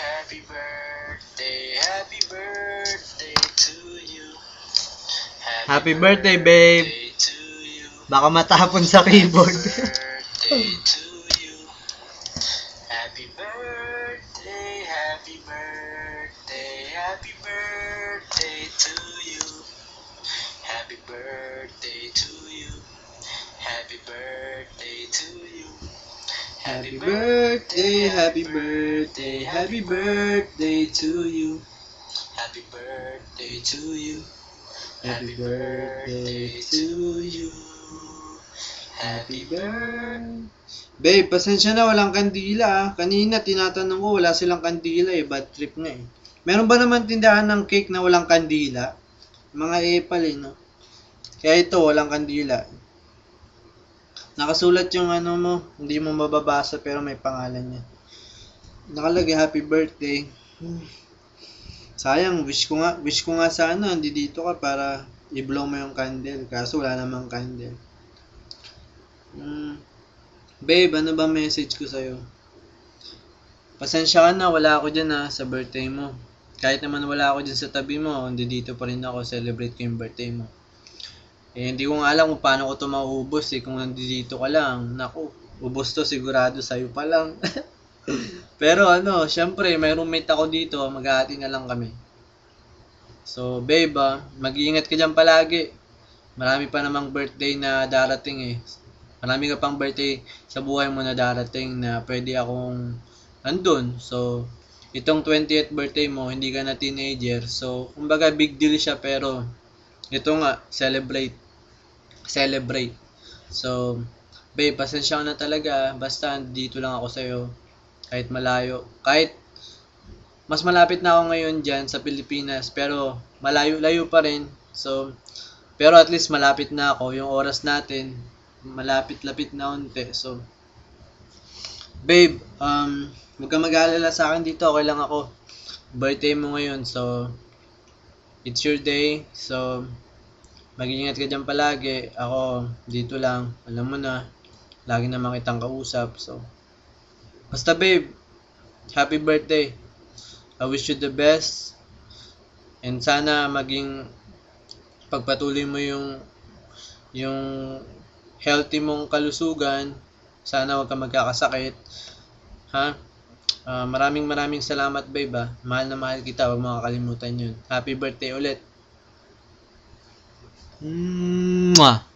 happy birthday to you. Happy birthday, babe. to you. Baka matapon sa keyboard. Birthday to you. Happy birthday, happy birthday, happy birthday to you. Happy birthday to you. Happy birthday to you. Happy birthday, happy birthday, happy birthday to you. Happy birthday to you. Happy birthday to you. Happy birthday. Babe, pasensya na, walang kandila ah. Kanina tinatanong ko, wala silang kandila eh. Bad trip nga eh. Meron ba naman tindahan ng cake na walang kandila? Mga epal eh, no? Kaya ito, walang kandila. Nakasulat yung ano mo, hindi mo mababasa pero may pangalan niya. Nakalagay happy birthday. Sayang, wish ko nga sana hindi dito ka para i-blow mo yung candle. Kaso wala namang candle. Babe, ano ba message ko sa'yo? Pasensya ka na, wala ako dyan sa birthday mo. Kahit naman wala ako dyan sa tabi mo, hindi dito pa rin ako, celebrate ko yung birthday mo. Eh, hindi ko nga alam kung paano ko ito mauubos eh, kung nandito ka lang. Naku, ubos to sigurado sa'yo pa lang. Pero syempre, may roommate ako dito, maghahati na lang kami. So, babe, mag-iingat ka dyan palagi. Marami pa namang birthday na darating eh. Marami ka pang birthday sa buhay mo na darating na pwede akong andun. So, itong 20th birthday mo, hindi ka na teenager. So, kumbaga big deal siya pero ito nga, celebrate. So, babe, pasensya ka na talaga. Basta dito lang ako sa'yo. Kahit malayo. Kahit mas malapit na ako ngayon dyan sa Pilipinas. Pero malayo-layo pa rin. So, pero at least malapit na ako. Yung oras natin, malapit-lapit na unti. So, babe, huwag ka mag-aalala sa akin dito. Okay lang ako. Birthday mo ngayon. So, it's your day. So, mag-ingat ka dyan palagi. Ako, dito lang. Alam mo na, lagi naman kitang kausap. So, basta babe, happy birthday. I wish you the best. And sana maging pagpatuloy mo yung healthy mong kalusugan. Sana huwag ka magkakasakit. Ha? Maraming salamat babe. Mahal na mahal kita. Huwag makakalimutan yun. Happy birthday ulit. Mwah!